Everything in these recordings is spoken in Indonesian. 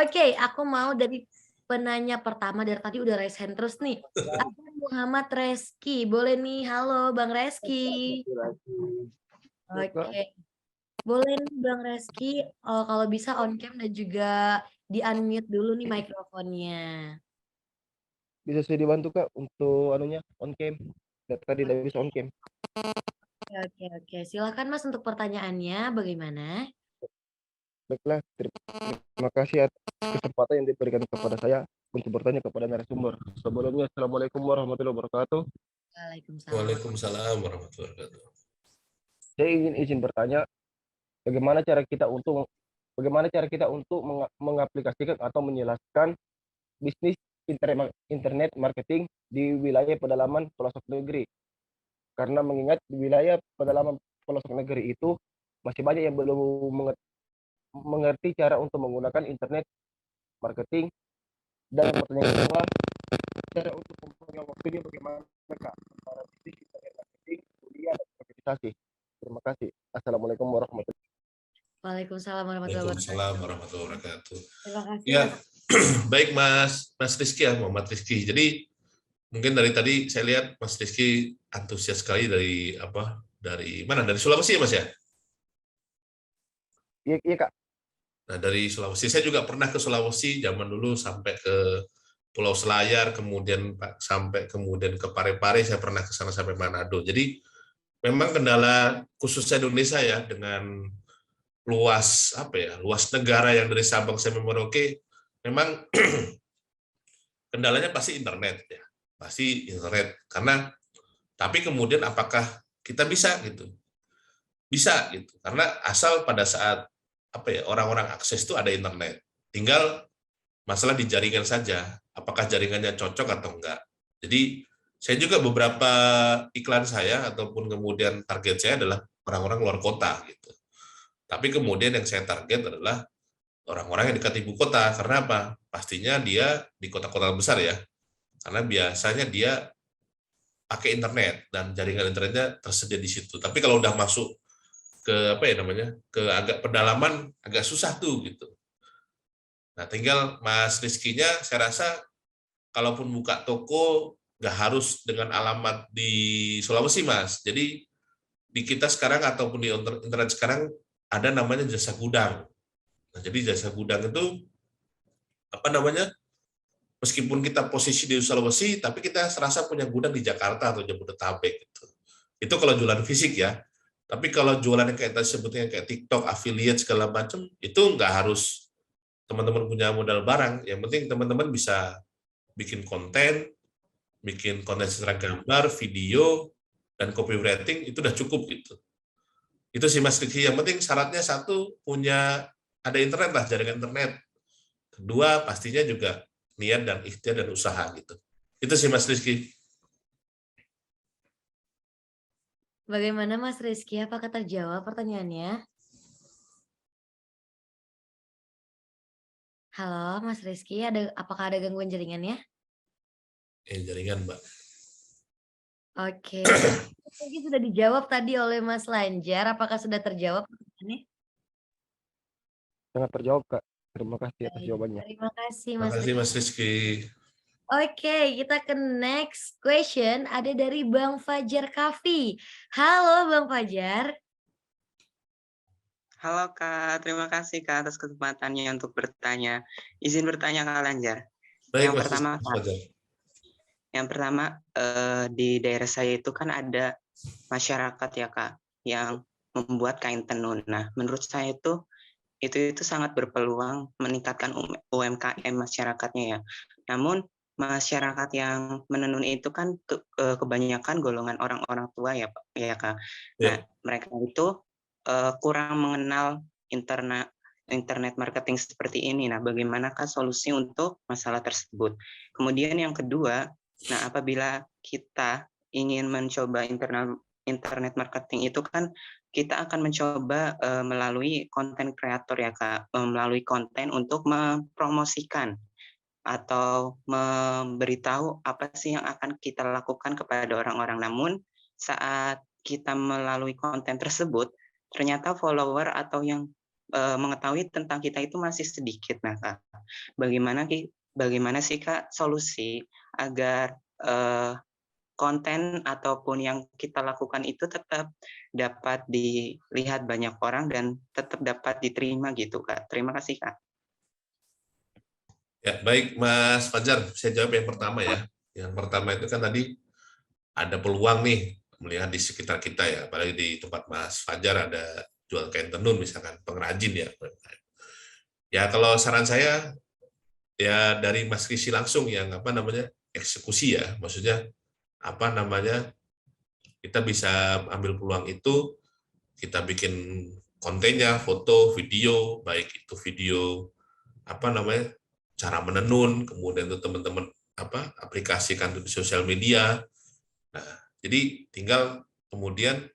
Oke, aku mau dari penanya pertama dari tadi udah raise hand terus nih. Ada Muhammad Reski, boleh nih. Halo Bang Reski. Oke, boleh nih Bang Reski. Kalau bisa on cam dan juga di unmute dulu nih mikrofonnya. Bisa saya dibantu Kak untuk anunya on cam. Tadi tidak bisa on cam. Oke. Silakan Mas untuk pertanyaannya. Bagaimana? Baiklah, terima kasih atas kesempatan yang diberikan kepada saya untuk bertanya kepada narasumber. Sebelumnya, Assalamualaikum warahmatullahi wabarakatuh. Waalaikumsalam. Waalaikumsalam warahmatullahi wabarakatuh. Saya ingin izin bertanya, bagaimana cara kita untuk mengaplikasikan atau menjelaskan bisnis internet marketing di wilayah pedalaman pelosok negeri? Karena mengingat di wilayah pedalaman pelosok negeri itu masih banyak yang belum mengerti cara untuk menggunakan internet marketing. Dan pertanyaan kedua, cara untuk mempunyai waktunya bagaimana Kak antara bisnis internet marketing, kuliah, dan organisasi? Terima kasih. Assalamualaikum warahmatullahi wabarakatuh. Waalaikumsalam warahmatullahi wabarakatuh. Waalaikumsalam warahmatullahi wabarakatuh. Terima kasih Ya, Mas. baik Mas Rizky ya, Muhammad Rizky. Jadi mungkin dari tadi saya lihat Mas Rizky antusias sekali dari mana? Dari Sulawesi ya Mas ya? Iya Kak. Nah, dari Sulawesi, saya juga pernah ke Sulawesi zaman dulu sampai ke Pulau Selayar, kemudian ke Parepare, saya pernah ke sana sampai Manado. Jadi memang kendala khususnya Indonesia ya dengan luas negara yang dari Sabang sampai Merauke, memang kendalanya pasti internet ya. Pasti internet. Tapi kemudian apakah kita bisa gitu? Bisa gitu. Karena asal pada saat orang-orang akses itu ada internet. Tinggal masalah di jaringan saja, apakah jaringannya cocok atau enggak. Jadi saya juga beberapa iklan saya ataupun kemudian target saya adalah orang-orang luar kota gitu. Tapi kemudian yang saya target adalah orang-orang yang dekat ibu kota. Karena apa? Pastinya dia di kota-kota besar ya. Karena biasanya dia pakai internet dan jaringan internetnya tersedia di situ. Tapi kalau udah masuk ke ke agak pedalaman agak susah tuh gitu. Nah, tinggal Mas Rizky-nya saya rasa kalaupun buka toko nggak harus dengan alamat di Sulawesi, Mas. Jadi di kita sekarang ataupun di internet sekarang ada namanya jasa gudang. Nah, jadi jasa gudang itu meskipun kita posisi di Sulawesi, tapi kita serasa punya gudang di Jakarta atau Jabodetabek gitu. Itu kalau jualan fisik ya. Tapi kalau jualan yang kayak tadi sebutnya kayak TikTok, affiliate segala macam, itu nggak harus teman-teman punya modal barang. Yang penting teman-teman bisa bikin konten secara gambar, video, dan copywriting itu udah cukup gitu. Itu sih Mas Riki. Yang penting syaratnya satu ada internet lah, jaringan internet. Kedua pastinya juga niat dan ikhtiar dan usaha gitu. Itu sih Mas Rizky. Bagaimana Mas Rizky? Apakah terjawab pertanyaannya? Halo Mas Rizky, apakah ada gangguan jaringannya? Jaringan Mbak. Oke. Mungkin sudah dijawab tadi oleh Mas Lanjar. Apakah sudah terjawab pertanyaannya? Sangat terjawab Kak. Terima kasih atas jawabannya. Terima kasih Terima kasih Mas Rizky. Oke, kita ke next question. Ada dari Bang Fajar Kafi. Halo Bang Fajar. Halo Kak, terima kasih Kak atas kesempatannya untuk bertanya. Izin bertanya Kak Lanjar. Baik, Yang pertama Kak, di daerah saya itu kan ada masyarakat ya Kak yang membuat kain tenun. Nah, menurut saya itu sangat berpeluang meningkatkan UMKM masyarakatnya ya. Namun masyarakat yang menenun itu kan kebanyakan golongan orang-orang tua ya Pak, ya Kak. Nah, mereka itu kurang mengenal internet marketing seperti ini. Nah, bagaimanakah solusi untuk masalah tersebut? Kemudian yang kedua, nah apabila kita ingin mencoba internet marketing itu kan kita akan mencoba melalui konten kreator ya Kak, melalui konten untuk mempromosikan atau memberitahu apa sih yang akan kita lakukan kepada orang-orang. Namun saat kita melalui konten tersebut, ternyata follower atau yang mengetahui tentang kita itu masih sedikit. Nah, Kak, bagaimana sih Kak solusi agar konten ataupun yang kita lakukan itu tetap dapat dilihat banyak orang dan tetap dapat diterima gitu, Kak. Terima kasih, Kak. Ya, baik Mas Fajar, saya jawab yang pertama ya. Yang pertama itu kan tadi ada peluang nih melihat di sekitar kita ya, apalagi di tempat Mas Fajar ada jual kain tenun misalkan, pengrajin ya. Ya kalau saran saya ya dari Mas Risi langsung yang apa namanya eksekusi ya, maksudnya apa namanya kita bisa ambil peluang itu, kita bikin kontennya, foto, video, baik itu video apa namanya cara menenun, kemudian itu teman-teman apa aplikasikan di sosial media. Nah, jadi tinggal kemudian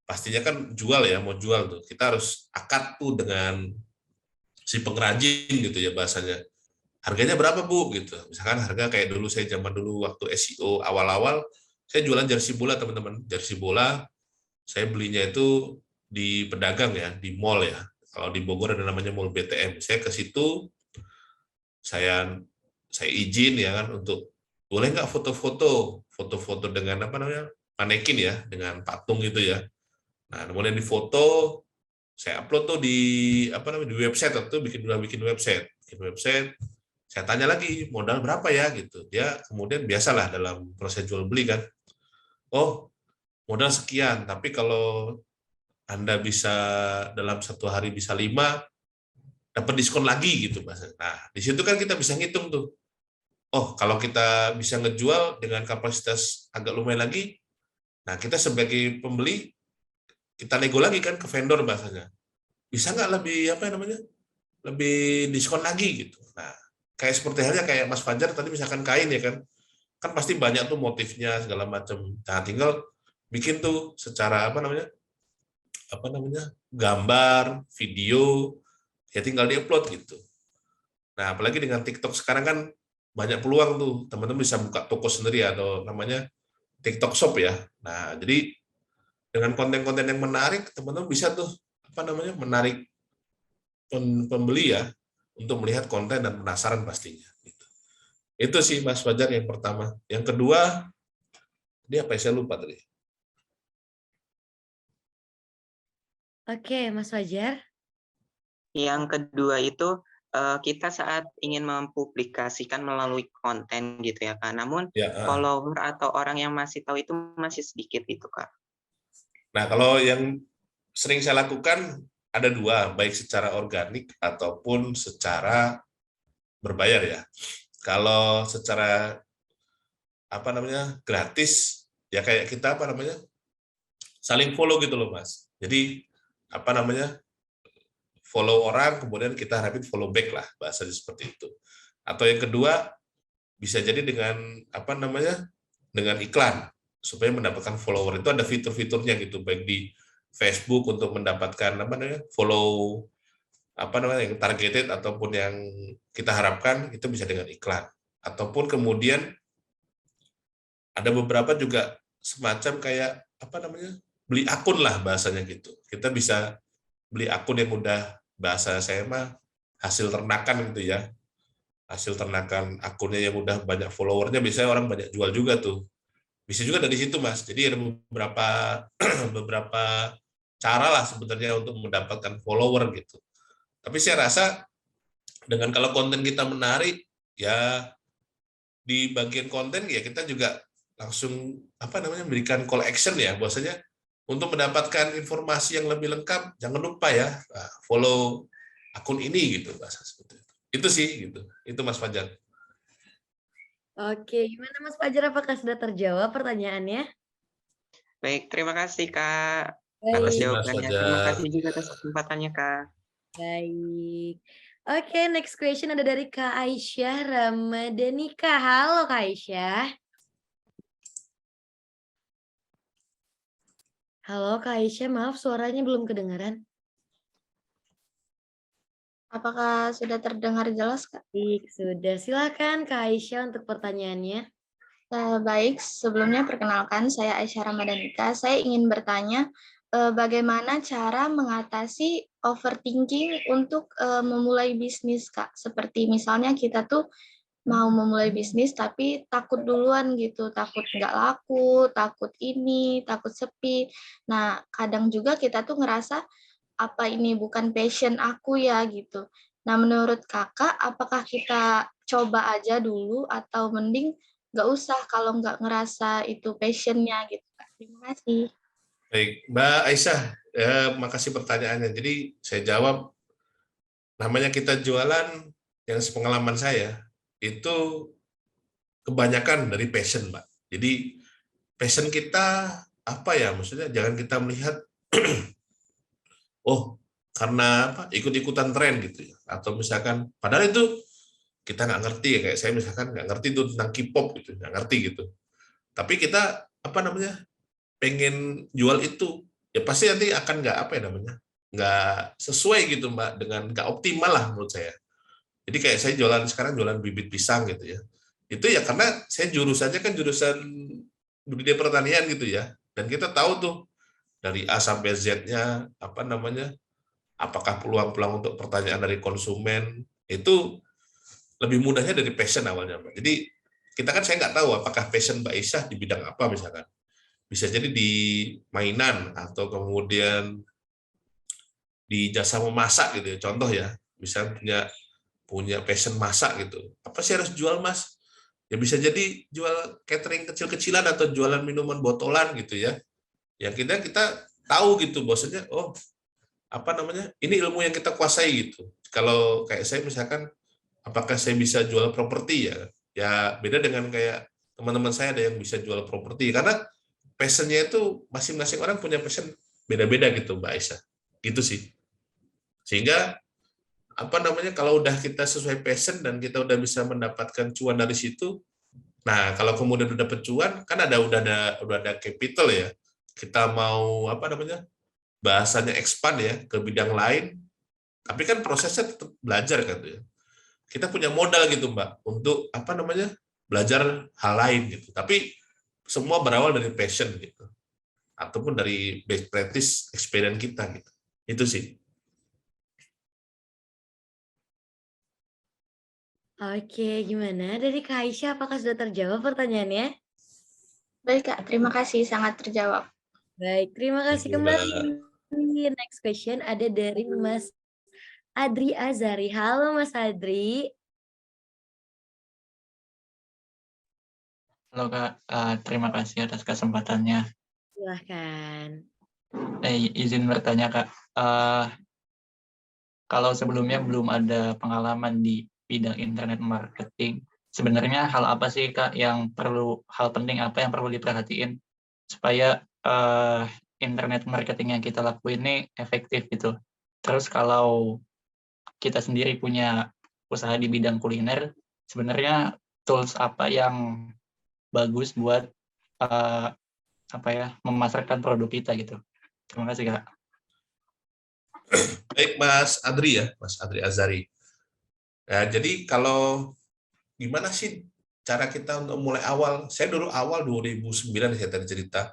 pastinya kan jual ya, mau jual tuh kita harus akad tuh dengan si pengrajin gitu ya bahasanya. Harganya berapa Bu gitu. Misalkan harga kayak dulu saya zaman dulu waktu SEO awal-awal saya jualan jersey bola teman-teman. Jersey bola saya belinya itu di pedagang ya, di mall ya. Kalau di Bogor ada namanya Mall BTM. Saya ke situ saya izin ya kan untuk boleh nggak foto-foto dengan apa namanya manekin ya dengan patung gitu ya. Nah kemudian di foto saya upload tuh di apa namanya di website atau bikin website saya tanya lagi modal berapa ya gitu dia kemudian biasalah dalam proses jual beli kan oh modal sekian tapi kalau Anda bisa dalam satu hari bisa 5 dapat diskon lagi gitu Mas. Nah di situ kan kita bisa ngitung tuh oh kalau kita bisa ngejual dengan kapasitas agak lumayan lagi nah kita sebagai pembeli kita nego lagi kan ke vendor bahasanya bisa nggak lebih apa namanya lebih diskon lagi gitu. Nah, kayak seperti halnya kayak Mas Fajar tadi misalkan kain ya kan pasti banyak tuh motifnya segala macam. Nah, tinggal bikin tuh secara apa namanya gambar, video, ya tinggal diupload gitu. Nah, apalagi dengan TikTok sekarang kan banyak peluang tuh teman-teman bisa buka toko sendiri atau namanya TikTok Shop ya. Nah, jadi dengan konten-konten yang menarik teman-teman bisa tuh apa namanya menarik pembeli ya untuk melihat konten dan penasaran pastinya. Gitu. Itu sih Mas Fajar yang pertama. Yang kedua, ini apa ya saya lupa tadi. Oke, Mas Fajar. Yang kedua itu kita saat ingin mempublikasikan melalui konten gitu ya Kak. Namun Ya, follower atau orang yang masih tahu itu masih sedikit gitu Kak. Nah, kalau yang sering saya lakukan ada dua, baik secara organik ataupun secara berbayar ya. Kalau secara apa namanya gratis ya kayak kita apa namanya saling follow gitu loh Mas. Jadi apa namanya follow orang kemudian kita harapin follow back lah bahasanya seperti itu. Atau yang kedua bisa jadi dengan apa namanya dengan iklan supaya mendapatkan follower itu ada fitur-fiturnya gitu baik di Facebook untuk mendapatkan apa namanya follow apa namanya yang targeted ataupun yang kita harapkan itu bisa dengan iklan ataupun kemudian ada beberapa juga semacam kayak apa namanya beli akun lah bahasanya gitu kita bisa beli akun yang udah bahasa saya mah hasil ternakan gitu ya hasil ternakan akunnya yang udah banyak followernya biasanya orang banyak jual juga tuh bisa juga dari situ Mas jadi ada beberapa beberapa cara lah sebenarnya untuk mendapatkan follower gitu tapi saya rasa dengan kalau konten kita menarik ya di bagian konten ya kita juga langsung apa namanya memberikan call action ya bahwasanya untuk mendapatkan informasi yang lebih lengkap jangan lupa ya follow akun ini gitu bahasa seperti itu sih gitu itu Mas Fajar. Oke, gimana Mas Fajar? Apakah sudah terjawab pertanyaannya? Baik, terima kasih Kak Terima atas kasih Baik, Mas jawabannya. Fajar. Terima kasih juga atas kesempatannya Kak. baik. Oke, next question ada dari Kak Aisyah Ramadenika. Halo Kak Aisyah. Halo Kak Aisyah, maaf suaranya belum kedengaran. Apakah sudah terdengar jelas, Kak? Baik, sudah. Silakan Kak Aisyah untuk pertanyaannya. Baik, sebelumnya perkenalkan saya Aisyah Ramadanita. Saya ingin bertanya bagaimana cara mengatasi overthinking untuk memulai bisnis, Kak. Seperti misalnya kita tuh mau memulai bisnis tapi takut duluan gitu, takut nggak laku, takut ini, takut sepi. Nah, kadang juga kita tuh ngerasa apa ini bukan passion aku ya gitu. Nah, menurut Kakak, apakah kita coba aja dulu atau mending nggak usah kalau nggak ngerasa itu passionnya gitu, Kak? Terima kasih. Baik, Mbak Aisyah, makasih pertanyaannya. Jadi saya jawab, namanya kita jualan, yang sepengalaman saya, itu kebanyakan dari passion, Mbak. Jadi passion kita apa ya? Maksudnya jangan kita melihat, oh karena apa ikut-ikutan tren gitu ya. Atau misalkan, padahal itu kita nggak ngerti ya, kayak saya misalkan nggak ngerti itu tentang K-pop gitu, nggak ngerti gitu. Tapi kita apa namanya pengen jual itu, ya pasti nanti akan nggak apa ya namanya, nggak sesuai gitu Mbak, dengan nggak optimal lah menurut saya. Jadi kayak saya jualan sekarang jualan bibit pisang gitu ya. Itu ya karena saya jurusannya kan jurusan budidaya pertanian gitu ya. Dan kita tahu tuh dari A sampai Z-nya apa namanya, apakah peluang-peluang untuk pertanyaan dari konsumen itu lebih mudahnya dari passion awalnya Mbak. Jadi kita kan saya nggak tahu apakah passion Mbak Isah di bidang apa misalkan. Bisa jadi di mainan atau kemudian di jasa memasak gitu ya. Contoh ya, misalnya punya punya passion masak gitu. Apa sih harus jual Mas? Ya bisa jadi jual catering kecil-kecilan atau jualan minuman botolan gitu ya. Yang kita tahu gitu bahwasanya oh apa namanya? Ini ilmu yang kita kuasai gitu. Kalau kayak saya misalkan apakah saya bisa jual properti ya? Ya beda dengan kayak teman-teman saya ada yang bisa jual properti karena passionnya itu masing-masing orang punya passion beda-beda gitu Mbak Aisyah. Gitu sih. Sehingga apa namanya kalau udah kita sesuai passion dan kita udah bisa mendapatkan cuan dari situ, nah kalau kemudian udah dapat cuan kan udah ada capital ya. Kita mau apa namanya? Bahasanya expand ya ke bidang lain, tapi kan prosesnya tetap belajar kan ya. Kita punya modal gitu Mbak untuk apa namanya? Belajar hal lain gitu. Tapi semua berawal dari passion gitu. Ataupun dari best practice experience kita gitu. Itu sih. Oke, gimana? Dari Kak Aisyah, apakah sudah terjawab pertanyaannya? Baik, Kak. Terima kasih. Sangat terjawab. Baik, terima kasih Thank you, kembali. Mbak. Next question ada dari Mas Adri Azari. Halo Mas Adri. Halo Kak, terima kasih atas kesempatannya. Silahkan. Izin bertanya Kak, kalau sebelumnya belum ada pengalaman di bidang internet marketing, sebenarnya hal apa sih Kak hal penting apa yang perlu diperhatiin supaya internet marketing yang kita lakuin ini efektif gitu. Terus kalau kita sendiri punya usaha di bidang kuliner, sebenarnya tools apa yang bagus buat memasarkan produk kita gitu. Terima kasih Kak. Baik Mas Adri ya, Mas Adri Azari. Ya, jadi kalau gimana sih cara kita untuk mulai awal? Saya dulu awal 2009 saya tadi cerita.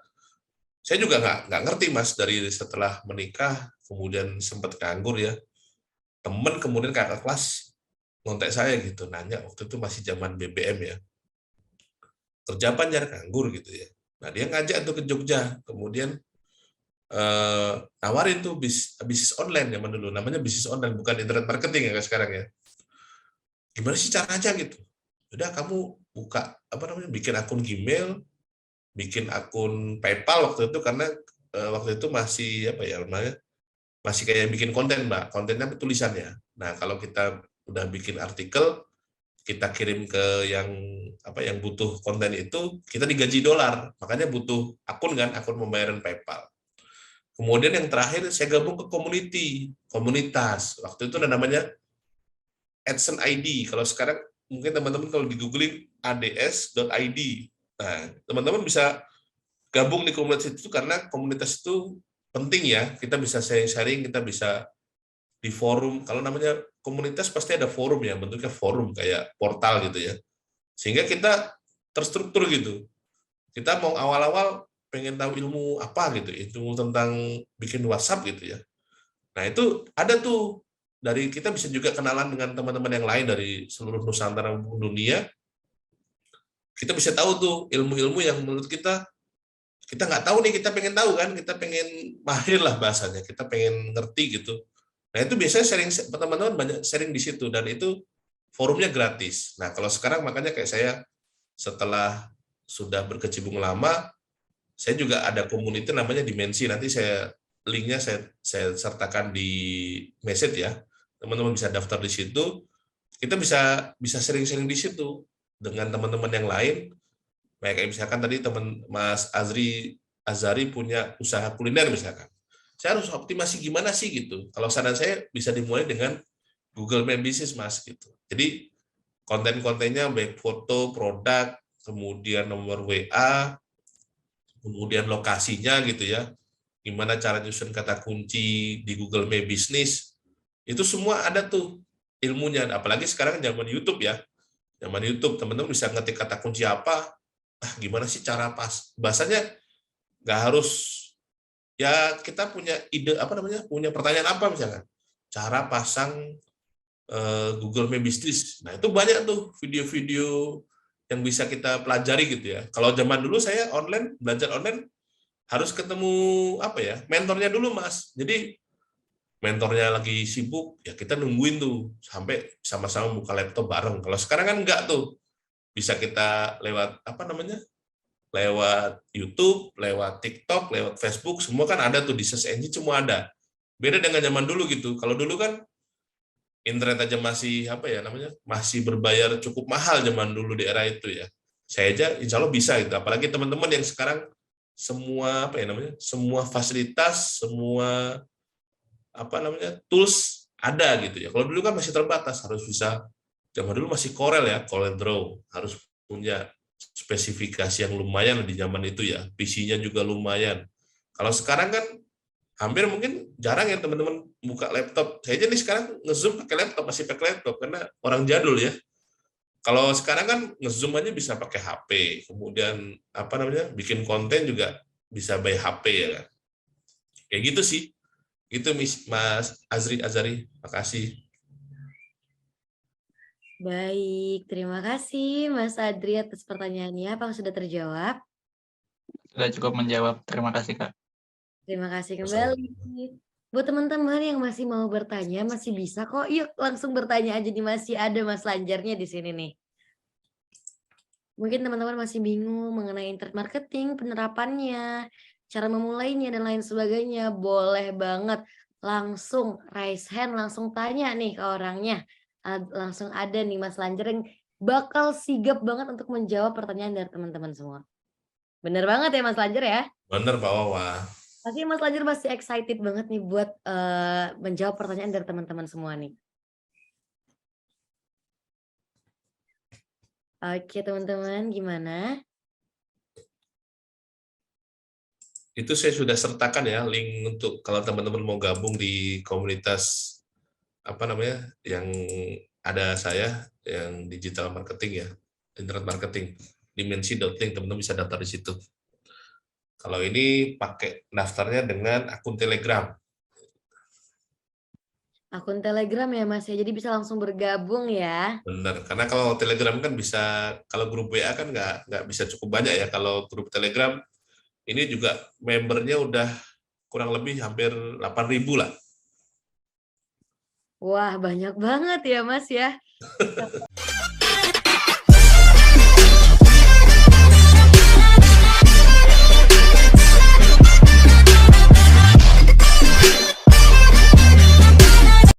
Saya juga nggak ngerti Mas dari setelah menikah kemudian sempat nganggur ya. Temen kemudian kakak kelas ngontek saya gitu, nanya waktu itu masih zaman BBM ya. Kerja apa nyari nganggur gitu ya. Nah dia ngajak tuh ke Jogja, kemudian nawarin tuh bisnis online zaman dulu, namanya bisnis online bukan internet marketing ya kayak sekarang ya. Gimana sih caranya gitu? Udah kamu buka apa namanya bikin akun Gmail, bikin akun PayPal waktu itu karena waktu itu masih apa ya namanya masih kayak bikin konten Mbak, kontennya tulisannya. Nah kalau kita udah bikin artikel kita kirim ke yang butuh konten itu kita digaji dolar, makanya butuh akun kan, akun pembayaran PayPal. Kemudian yang terakhir saya gabung ke komunitas. Waktu itu ada namanya AdSense ID. Kalau sekarang mungkin teman-teman kalau di googling ads.id. Nah, teman-teman bisa gabung di komunitas itu karena komunitas itu penting ya. Kita bisa sharing, kita bisa di forum. Kalau namanya komunitas pasti ada forum ya, bentuknya forum kayak portal gitu ya. Sehingga kita terstruktur gitu. Kita mau awal-awal pengen tahu ilmu apa gitu, ilmu tentang bikin WhatsApp gitu ya. Nah, itu ada tuh, dari kita bisa juga kenalan dengan teman-teman yang lain dari seluruh Nusantara maupun dunia. Kita bisa tahu tuh ilmu-ilmu yang menurut kita nggak tahu nih, kita pengen tahu kan, kita pengen mahir lah bahasanya, kita pengen ngerti gitu. Nah, itu biasanya sharing, teman-teman banyak sharing di situ, dan itu forumnya gratis. Nah, kalau sekarang makanya kayak saya setelah sudah berkecimpung lama, saya juga ada community namanya Dimensi. Nanti linknya saya sertakan di message ya. Teman-teman bisa daftar di situ. Kita bisa sharing-sharing di situ dengan teman-teman yang lain. Kayak misalkan tadi teman Mas Azari punya usaha kuliner misalkan. Saya harus optimasi gimana sih gitu. Kalau saran saya bisa dimulai dengan Google My Business, Mas, gitu. Jadi konten-kontennya baik foto, produk, kemudian nomor WA, kemudian lokasinya gitu ya. Gimana cara nyusun kata kunci di Google My Business. Itu semua ada tuh ilmunya. Apalagi sekarang zaman YouTube ya. Zaman YouTube teman-teman bisa ngetik kata kunci apa, gimana sih cara pas. Bahasanya nggak harus, ya kita punya ide punya pertanyaan apa misalkan. Cara pasang Google My Business. Nah, itu banyak tuh video-video yang bisa kita pelajari gitu ya. Kalau zaman dulu saya belajar online harus ketemu mentornya dulu, Mas. Jadi mentornya lagi sibuk, ya kita nungguin tuh sampai sama-sama buka laptop bareng. Kalau sekarang kan enggak tuh. Bisa kita lewat lewat YouTube, lewat TikTok, lewat Facebook, semua kan ada tuh di search engine, semua ada. Beda dengan zaman dulu gitu. Kalau dulu kan internet aja masih masih berbayar cukup mahal zaman dulu di era itu ya. Saya aja insya Allah bisa gitu. Apalagi teman-teman yang sekarang semua semua fasilitas, semua tools ada gitu ya. Kalau dulu kan masih terbatas, harus bisa, zaman dulu masih Corel ya, Corel Draw, harus punya spesifikasi yang lumayan di zaman itu ya. PC-nya juga lumayan. Kalau sekarang kan hampir mungkin jarang ya teman-teman buka laptop. Saya aja nih sekarang nge-zoom masih pakai laptop karena orang jadul ya. Kalau sekarang kan nge-zoom aja bisa pakai HP, kemudian bikin konten juga bisa by HP ya kan. Kayak gitu sih. Itu Mas Azari, makasih. Baik, terima kasih Mas Adri atas pertanyaannya. Apakah sudah terjawab? Sudah cukup menjawab. Terima kasih, Kak. Terima kasih kembali. Buat teman-teman yang masih mau bertanya, masih bisa kok. Yuk langsung bertanya aja nih, masih ada Mas Lanjarnya di sini nih. Mungkin teman-teman masih bingung mengenai internet marketing, penerapannya, cara memulainya, dan lain sebagainya. Boleh banget langsung raise hand, langsung tanya nih ke orangnya. Langsung ada nih Mas Lanjar yang bakal sigap banget untuk menjawab pertanyaan dari teman-teman semua. Bener banget ya Mas Lanjar ya? Bener Pak Wawa. Pasti Mas Lanjar masih excited banget nih buat menjawab pertanyaan dari teman-teman semua nih. Oke teman-teman, gimana? Itu saya sudah sertakan ya link untuk kalau teman-teman mau gabung di komunitas yang ada saya yang digital marketing ya, internet marketing, dimensi.link, teman-teman bisa daftar di situ. Kalau ini pakai daftarnya dengan akun Telegram. Akun Telegram ya Mas ya, jadi bisa langsung bergabung ya. Benar, karena kalau Telegram kan bisa, kalau grup WA kan nggak bisa cukup banyak ya. Kalau grup Telegram ini juga membernya udah kurang lebih hampir 8.000 lah. Wah banyak banget ya Mas ya.